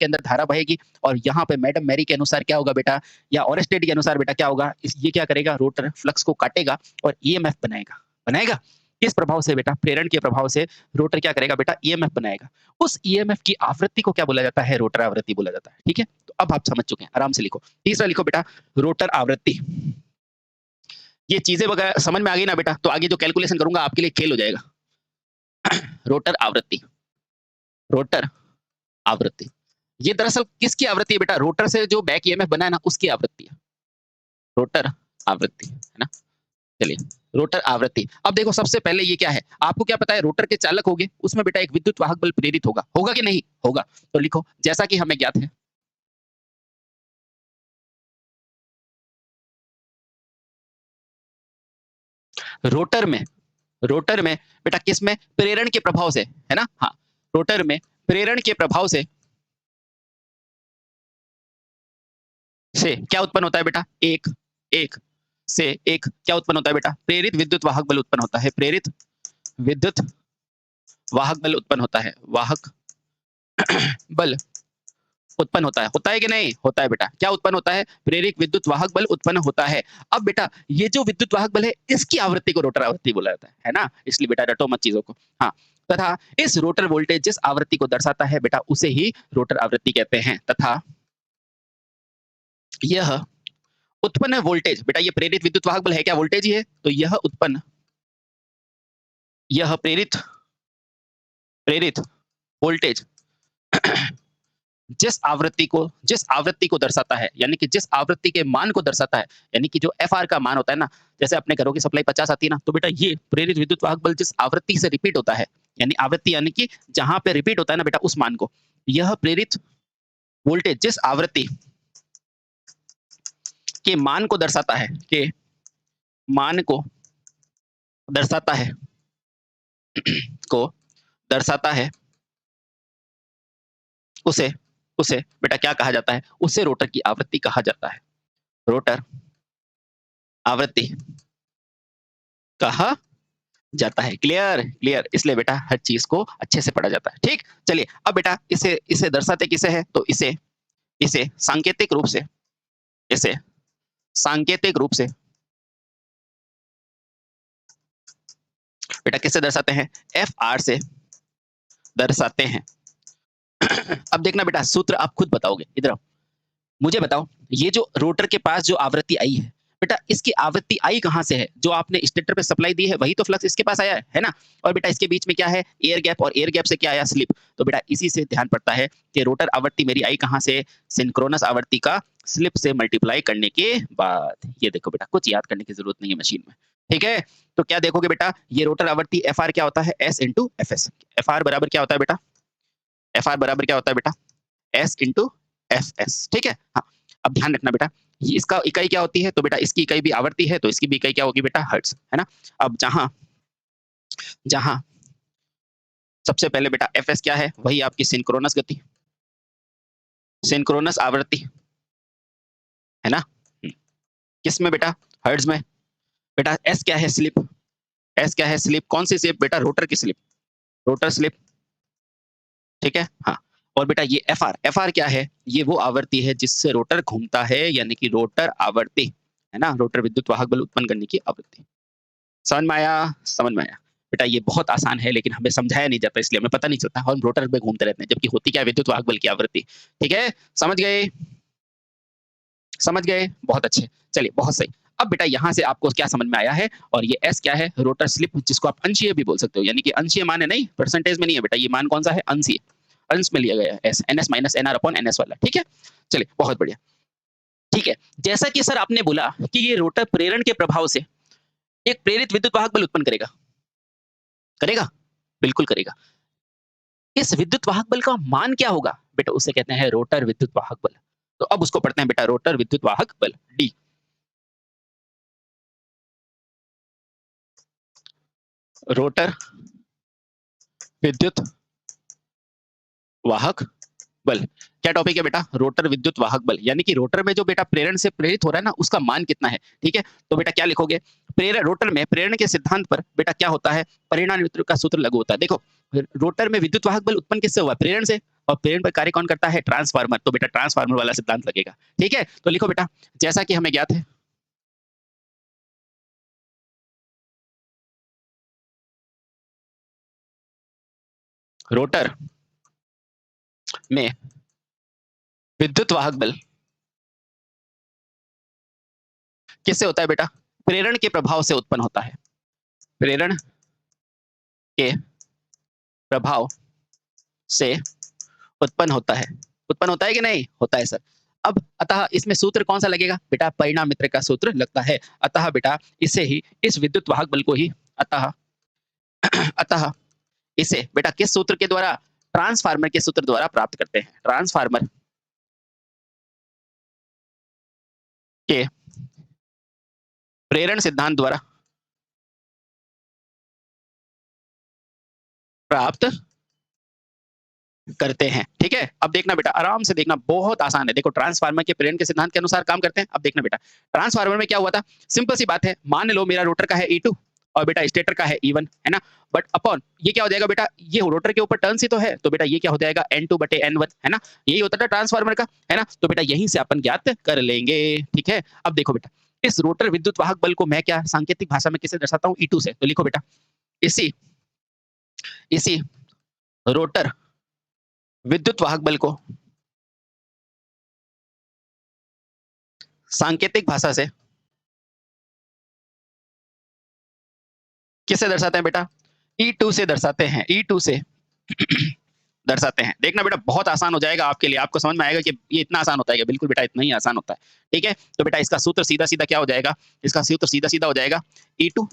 के अंदर धारा बहेगी और यहाँ पे मैडम मैरी के अनुसार क्या होगा बेटा, या ओरेस्टेड के अनुसार बेटा क्या होगा, ये क्या करेगा, रोटर फ्लक्स को काटेगा और ईएमएफ बनाएगा। बनाएगा किस प्रभाव से बेटा, प्रेरण के प्रभाव से रोटर क्या करेगा बेटा, ईएमएफ बनाएगा। उस ईएमएफ की आवृत्ति को क्या बोला जाता है, रोटर आवृत्ति बोला जाता है। ठीक है, तो अब आप समझ चुके हैं, आराम से लिखो। तीसरा लिखो बेटा, रोटर आवृत्ति। ये चीजें वगैरह समझ में आ गई ना बेटा, तो आगे जो कैलकुलेशन करूंगा आपके लिए खेल हो जाएगा। रोटर आवृत्ति, रोटर आवृत्ति, ये दरअसल किसकी आवृत्ति है बेटा, रोटर से जो बैक ईएमएफ बना है ना, उसकी आवृत्ति है, रोटर आवृत्ति, है ना। चलिए, रोटर आवृत्ति। अब देखो सबसे पहले ये क्या है, आपको क्या पता है, रोटर के चालक होंगे, उसमें बेटा एक विद्युत वाहक बल प्रेरित होगा, होगा कि नहीं होगा, तो लिखो जैसा कि हमें ज्ञात है, रोटर में बेटा किस में, प्रेरण के प्रभाव से, है ना। हाँ, रोटर में प्रेरण के प्रभाव से क्या उत्पन्न होता है बेटा, एक क्या उत्पन्न होता है बेटा, प्रेरित विद्युत वाहक बल उत्पन्न होता है, प्रेरित विद्युत वाहक बल उत्पन्न होता है, वाहक बल उत्पन्न होता है कि नहीं, होता है बेटा। क्या उत्पन्न होता है, प्रेरित विद्युत वाहक बल उत्पन्न होता है। अब बेटा ये जो विद्युत वाहक बल है, इसकी आवृत्ति को रोटर आवृत्ति बोला जाता है ना, इसलिए बेटा रटो मत चीजों को। हाँ, तथा इस रोटर वोल्टेज जिस आवृत्ति को दर्शाता है बेटा, उसे ही रोटर आवृत्ति कहते हैं। तथा यह उत्पन्न वोल्टेज बेटा, ये प्रेरित विद्युत वाहक बल है क्या, वोल्टेज ही है, तो यह उत्पन्न, यह प्रेरित वोल्टेज जिस आवृत्ति को दर्शाता है, यानी कि जिस आवृत्ति के मान को दर्शाता है, यानी कि जो एफआर का मान होता है ना, जैसे अपने घरों की सप्लाई 50 आती है ना, तो बेटा ये प्रेरित विद्युत वाहक बल जिस आवृत्ति से रिपीट होता है, यानी आवृत्ति यानी कि जहां पे रिपीट होता है ना बेटा, उस मान को, यह प्रेरित वोल्टेज जिस आवृत्ति के मान को दर्शाता है, के मान को दर्शाता है उसे बेटा क्या कहा जाता है, उसे रोटर की आवृत्ति कहा जाता है, रोटर आवृत्ति कहा जाता है। क्लियर, इसलिए बेटा हर चीज को अच्छे से पढ़ा जाता है। ठीक, चलिए अब बेटा इसे दर्शाते किसे है, तो इसे सांकेतिक रूप से बेटा किससे दर्शाते हैं, एफ आर से दर्शाते हैं। अब देखना बेटा, सूत्र आप खुद बताओगे, इधर आओ, मुझे बताओ, ये जो रोटर के पास जो आवृत्ति आई है बेटा, इसकी आवृत्ति आई कहां से है, जो आपने स्टेटर पे सप्लाई दी है वही तो फ्लक्स इसके पास आया है ना। और बेटा इसके बीच में क्या है, एयर गैप, और एयर गैप से क्या आया, स्लिप। तो बेटा इसी से ध्यान पड़ता है कि रोटर आवृत्ति मेरी आई कहां से, सिंक्रोनस आवृत्ति का स्लिप से मल्टीप्लाई करने के बाद। ये देखो बेटा, कुछ याद करने की जरूरत नहीं है मशीन में, ठीक है। तो क्या देखोगे बेटा, ये रोटर आवृत्ति एफ आर क्या होता है, S into F S. F R बराबर क्या होता है बेटा, एफ आर बराबर क्या होता है बेटा, एस इंटू एफ एस। ठीक है, हाँ। अब ध्यान रखना बेटा, ये इसका इकाई क्या होती है, तो बेटा इसकी इकाई भी आवर्ती है, तो इसकी भी इकाई क्या होगी बेटा, हर्ट्ज, है ना। अब जहां सबसे पहले बेटा एफ एस क्या है, वही आपकी सिंक्रोनस गति, सिंक्रोनस आवृत्ति, है ना। किस में बेटा, हर्ट्ज में। बेटा एस क्या है, स्लिप, एस क्या है, स्लिप, कौन सी स्लिप बेटा, रोटर की स्लिप, रोटर स्लिप, ठीक है, हाँ। और बेटा ये एफ आर क्या है, ये वो आवृत्ति है जिससे रोटर घूमता है, यानी कि रोटर आवृत्ति, है ना, रोटर विद्युत वाहक बल उत्पन्न करने की आवृत्ति। समझ में आया बेटा, ये बहुत आसान है, लेकिन हमें समझाया नहीं जाता, इसलिए हमें पता नहीं चलता, हम रोटर पे घूमते रहते हैं, जबकि होती क्या है, विद्युत वाहक बल की आवृत्ति। ठीक है, समझ गए, बहुत अच्छे। चलिए, बहुत सही। अब बेटा यहाँ से आपको क्या समझ में आया है, और ये एस क्या है, रोटर स्लिप, जिसको आप अंशीय भी बोल सकते हो, यानी कि अंशीय मान है, नहीं परसेंटेज में नहीं है बेटा, ये मान कौन सा है, अंशीय, अंश में लिया गया है, S N S minus N R upon N S वाला। ठीक है, चलिए बहुत बढ़िया। ठीक है, जैसा कि सर आपने बोला कि ये रोटर प्रेरण के प्रभाव से एक प्रेरित विद्युत वाहक बल उत्पन्न करेगा, बिल्कुल करेगा। इस विद्युत वाहक बल का मान क्या होगा बेटा, उसे कहते हैं रोटर विद्युत वाहक बल। तो अब उसको पढ़ते हैं बेटा, रोटर विद्युत वाहक बल, डी। रोटर विद्युत वाहक बल, क्या टॉपिक है बेटा, रोटर विद्युत वाहक बल, यानी कि रोटर में जो बेटा प्रेरण से प्रेरित हो रहा है ना, उसका मान कितना है। ठीक है, तो बेटा क्या लिखोगे, प्रेरण, रोटर में प्रेरण के सिद्धांत पर बेटा क्या होता है, परिणामी सूत्र का सूत्र लागू होता है। देखो रोटर में विद्युत वाहक बल उत्पन्न किससे हुआ, प्रेरण से, और प्रेरण पर कार्य कौन करता है? ट्रांसफार्मर। तो बेटा ट्रांसफार्मर वाला सिद्धांत लगेगा। ठीक है, तो लिखो बेटा, जैसा कि हमें ज्ञात है रोटर में विद्युत वाहक बल किससे होता है बेटा? प्रेरण के प्रभाव से उत्पन्न होता है। प्रेरण के प्रभाव से उत्पन्न होता है। उत्पन्न होता है कि नहीं? होता है सर। अब अतः इसमें सूत्र कौन सा लगेगा? बेटा परिणाम मित्र का सूत्र लगता है। अतः बेटा इसे ही, इस विद्युत वाहक बल को ही अतः अतः इसे बेटा किस सूत्र के द्वारा? ट्रांसफार्मर के सूत्र द्वारा प्राप्त करते हैं। ट्रांसफार्मर के प्रेरण सिद्धांत द्वारा प्राप्त करते हैं। ठीक है, अब देखना बेटा, आराम से देखना, बहुत आसान है। देखो ट्रांसफार्मर के प्रेरण के सिद्धांत के अनुसार काम करते हैं। अब देखना बेटा, ट्रांसफार्मर में क्या हुआ था? सिंपल सी बात है, मान लो मेरा रोटर का है E2 और बेटा स्टेटर का है E1, है ना। बट अपॉन ये क्या हो जाएगा बेटा, ये रोटर के ऊपर टर्न ही तो है, तो बेटा ये क्या हो जाएगा? N2/N1, है ना। यही होता था ट्रांसफार्मर का, है ना। तो बेटा यहीं से अपन ज्ञात कर लेंगे। ठीक है, अब देखो बेटा, इस रोटर विद्युत वाहक बल को मैं क्या सांकेतिक भाषा में किससे दर्शाता हूँ? E2 से। तो लिखो बेटा, इसी इसी रोटर विद्युत वाहक बल को सांकेतिक भाषा से किससे दर्शाते हैं बेटा? E2 से दर्शाते हैं। E2 से दर्शाते हैं। देखना बेटा बहुत आसान हो जाएगा आपके लिए, आपको समझ में आएगा कि ये इतना आसान होता है कि बिल्कुल बेटा इतना ही आसान होता है। ठीक है, तो बेटा इसका सूत्र सीधा सीधा क्या हो जाएगा? इसका सूत्र सीधा सीधा हो जाएगा E2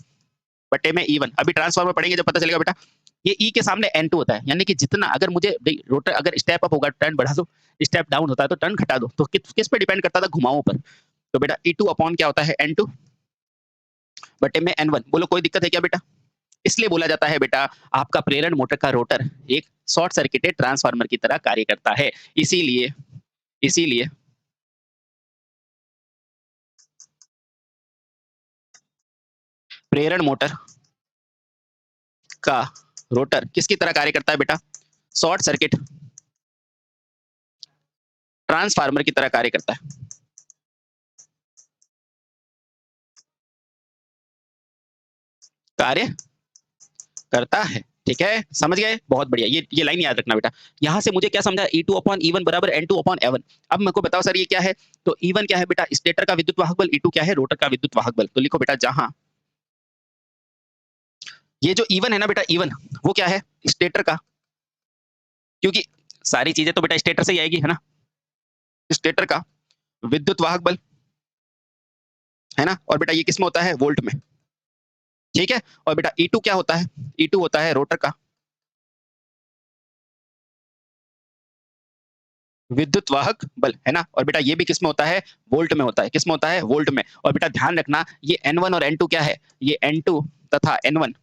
बटे में E1। अभी ट्रांसफार्मर पढ़ेंगे जब पता चलेगा बेटा, ये E के सामने N2 होता है, यानी कि जितना अगर मुझे रोटर अगर स्टेप अप होगा टर्न बढ़ा दो, स्टेप डाउन होता है तो टर्न घटा दो। तो किस पे डिपेंड करता था? घुमावों पर। तो बेटा E2 अपॉन क्या होता है? N2 बटे में N1। बोलो कोई दिक्कत है क्या बेटा? इसलिए बोला जाता है बेटा, आपका प्रेरण मोटर का रोटर एक शॉर्ट सर्किटेड ट्रांसफार्मर की तरह कार्य करता है। इसीलिए इसीलिए प्रेरण मोटर का रोटर किसकी तरह कार्य करता है बेटा? शॉर्ट सर्किट ट्रांसफार्मर की तरह कार्य करता है। कार्य करता है। ठीक है, समझ गए? बहुत बढ़िया, ये लाइन याद रखना बेटा। यहां से मुझे क्या समझा? E2 अपॉन E1 बराबर N2 अपॉन N1। अब मेरे को बताओ सर ये क्या है? तो E1 क्या है बेटा? स्टेटर का विद्युत वाहक बल। E2 क्या है? रोटर का विद्युत वाहक बल। तो लिखो बेटा, जहां ये जो E1 है ना बेटा, E1 वो क्या है? स्टेटर का, क्योंकि सारी चीजें तो बेटा स्टेटर से ही आएगी, है ना। स्टेटर का विद्युत वाहक बल, है ना। और बेटा ये किस में होता है? वोल्ट में। ठीक है, और बेटा E2 क्या होता है? E2 होता है रोटर का विद्युत वाहक बल, है ना। और बेटा ये भी किस में होता है? वोल्ट में होता है। किस में होता है? वोल्ट में। और बेटा ध्यान रखना, ये N1 और N2 क्या है? ये N2 तथा N1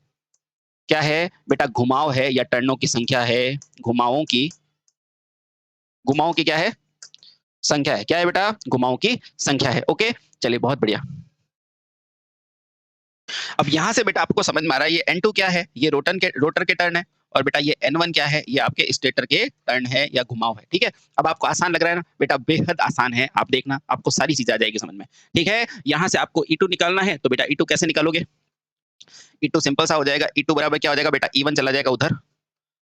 क्या है बेटा? घुमाव है या टर्नों की संख्या है। घुमावों की क्या है? संख्या है। क्या है बेटा? घुमावों की संख्या है। ओके, चलिए बहुत बढ़िया। अब यहाँ से बेटा आपको समझ में आ रहा है ये N2 क्या है? ये रोटर के टर्न है। और बेटा ये N1 क्या है? ये आपके स्टेटर के टर्न है या घुमाव है। ठीक है, अब आपको आसान लग रहा है ना बेटा? बेहद आसान है, आप देखना आपको सारी चीजें आ जाएगी समझ में। ठीक है, यहाँ से आपको E2 निकालना है, तो बेटा E2 कैसे निकालोगे? E2 सिंपल सा हो जाएगा। E2 बराबर क्या हो जाएगा बेटा? E1 चला जाएगा उधर,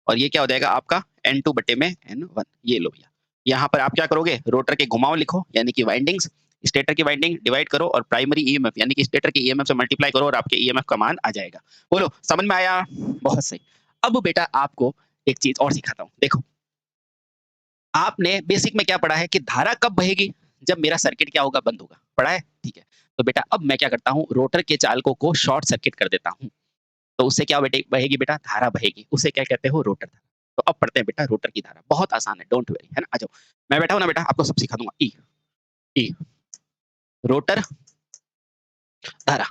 और ये क्या हो जाएगा आपका? N2 बटे में N1। ये लो भैया, यहाँ पर आप क्या करोगे? रोटर के घुमाव लिखो, यानी कि वाइंडिंग्स, स्टेटर की वाइंडिंग डिवाइड करो और प्राइमरी ईएमएफ यानी कि स्टेटर की ईएमएफ से मल्टीप्लाई करो और आपके ईएमएफ का मान आ जाएगा। बोलो समझ में आया? बहुत सही। अब बेटा आपको एक चीज और सिखाता हूँ। देखो, आपने बेसिक में क्या पढ़ा है कि धारा कब बहेगी? जब मेरा सर्किट क्या होगा? बंद होगा। पढ़ा है? ठीक है, तो बेटा अब मैं क्या करता हूँ? रोटर के चालकों को शॉर्ट सर्किट कर देता हूँ, तो उससे क्या बहेगी बेटा? धारा बहेगी। उसे क्या कहते हो? रोटर धारा। तो अब पढ़ते हैं बेटा रोटर की धारा। बहुत आसान है, डोंट वरी, है ना। आ जाओ, मैं बैठा हूं ना बेटा, आपको सब सिखा दूंगा। ई ई रोटर धारा।